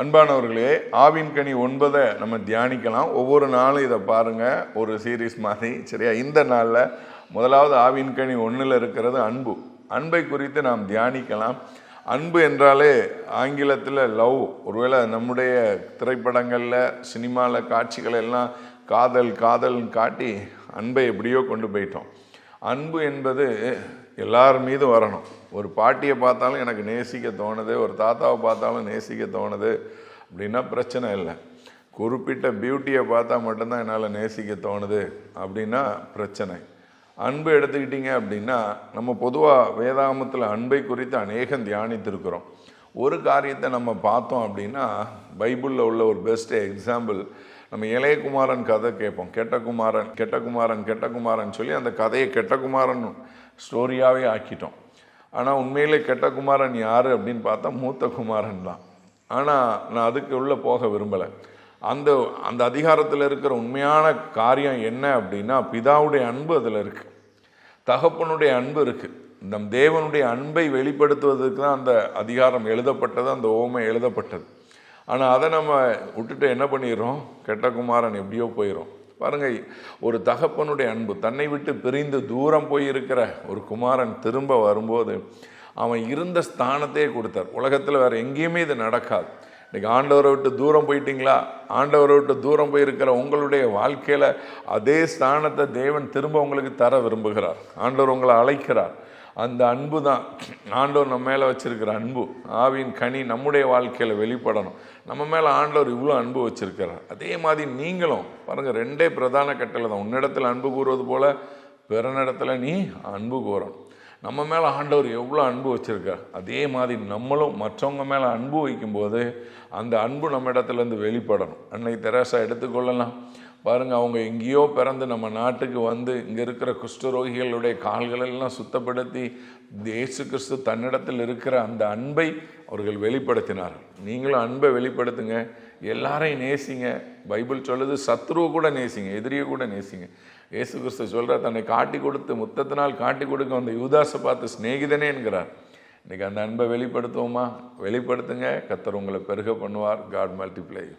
அன்பானவர்களே, ஆவின் கனி 9 நம்ம தியானிக்கலாம். ஒவ்வொரு நாளும் இதை பாருங்கள், ஒரு சீரீஸ் மாதிரி. சரியா? இந்த நாளில் முதலாவது ஆவின் கனி 1 இருக்கிறது அன்பு. அன்பை குறித்து நாம் தியானிக்கலாம். அன்பு என்றாலே ஆங்கிலத்தில் லவ். ஒருவேளை நம்முடைய திரைப்படங்களில் சினிமாவில் காட்சிகள் எல்லாம் காதல் காதல்னு காட்டி அன்பை எப்படியோ கொண்டு போயிட்டோம். அன்பு என்பது எல்லார் மீதும் வரணும். ஒரு பாட்டியை பார்த்தாலும் எனக்கு நேசிக்க தோணுது, ஒரு தாத்தாவை பார்த்தாலும் நேசிக்க தோணுது அப்படின்னா பிரச்சனை இல்லை. குறிப்பிட்ட பியூட்டியை பார்த்தா மட்டும்தான் என்னால் நேசிக்க தோணுது அப்படின்னா பிரச்சனை. அன்பு எடுத்துக்கிட்டிங்க அப்படின்னா, நம்ம பொதுவாக வேதாகமத்தில் அன்பை குறித்து அநேகம் தியானித்திருக்கிறோம். ஒரு காரியத்தை நம்ம பார்த்தோம் அப்படின்னா, பைபிளில் உள்ள ஒரு பெஸ்ட் எக்ஸாம்பிள், நம்ம இளையகுமாரன் கதை கேட்போம். கெட்டகுமாரன் சொல்லி அந்த கதையை கெட்டகுமாரன் ஸ்டோரியாகவே ஆக்கிட்டோம். ஆனால் உண்மையிலே கெட்டகுமாரன் யார் அப்படின்னு பார்த்தா மூத்த குமாரன் தான். ஆனால் நான் அதுக்கு உள்ளே போக விரும்பலை. அந்த அந்த அதிகாரத்தில் இருக்கிற உண்மையான காரியம் என்ன அப்படின்னா, பிதாவுடைய அன்பு அதில் இருக்குது, தகப்பனுடைய அன்பு இருக்குது. நம் தேவனுடைய அன்பை வெளிப்படுத்துவதற்கு தான் அந்த அதிகாரம் எழுதப்பட்டது, அந்த ஓமை எழுதப்பட்டது. ஆனால் அதை நம்ம விட்டுட்டு என்ன பண்ணிடுறோம், கெட்டகுமாரன் எப்படியோ போயிடும். பாருங்கள், ஒரு தகப்பனுடைய அன்பு, தன்னை விட்டு பிரிந்து தூரம் போயிருக்கிற ஒரு குமாரன் திரும்ப வரும்போது அவன் இருந்த ஸ்தானத்தையே கொடுத்தார். உலகத்தில் வேறு எங்கேயுமே இது நடக்காது. இன்றைக்கி ஆண்டவரை விட்டு தூரம் போயிட்டீங்களா, ஆண்டவரை விட்டு தூரம் போயிருக்கிற உங்களுடைய வாழ்க்கையில் அதே ஸ்தானத்தை தேவன் திரும்ப உங்களுக்கு தர விரும்புகிறார். ஆண்டவர் உங்களை அழைக்கிறார். அந்த அன்பு தான் ஆண்டவர் நம்ம மேலே வச்சுருக்கிற அன்பு. ஆவின் கனி நம்முடைய வாழ்க்கையில் வெளிப்படணும். நம்ம மேலே ஆண்டவர் இவ்வளோ அன்பு வச்சுருக்கிறார். அதே மாதிரி நீங்களும் பாருங்கள், 2 பிரதான கட்டளை தான். உன்னிடத்தில் அன்பு கூறுவது போல் பிறனிடத்தில் நீ அன்பு கூறணும். நம்ம மேலே ஆண்டவர் எவ்வளோ அன்பு வச்சுருக்கார், அதே மாதிரி நம்மளும் மற்றவங்க மேலே அன்பு வைக்கும்போது அந்த அன்பு நம்ம இடத்துலேருந்து வெளிப்படணும். அன்னை தெரசா எடுத்துக்கொள்ளலாம். பாருங்கள், அவங்க எங்கேயோ பிறந்து நம்ம நாட்டுக்கு வந்து இங்கே இருக்கிற குஷ்டரோகிகளுடைய கால்களெல்லாம் சுத்தப்படுத்தி இயேசு கிறிஸ்து தன்னிடத்தில் இருக்கிற அந்த அன்பை அவர்கள் வெளிப்படுத்தினார்கள். நீங்களும் அன்பை வெளிப்படுத்துங்க, எல்லாரையும் நேசிங்க. பைபிள் சொல்லுது, சத்ருவை கூட நேசிங்க, எதிரியை கூட நேசிங்க. இயேசு கிறிஸ்து சொல்கிற, தன்னை காட்டி கொடுத்து முத்தத்தினால் காட்டி கொடுக்க அந்த யூதாசை பார்த்து சிநேகிதனே என்கிறார். இன்றைக்கி அந்த அன்பை வெளிப்படுத்துவோமா? வெளிப்படுத்துங்க. கர்த்தர் உங்களை பெருக பண்ணுவார். God multiply you.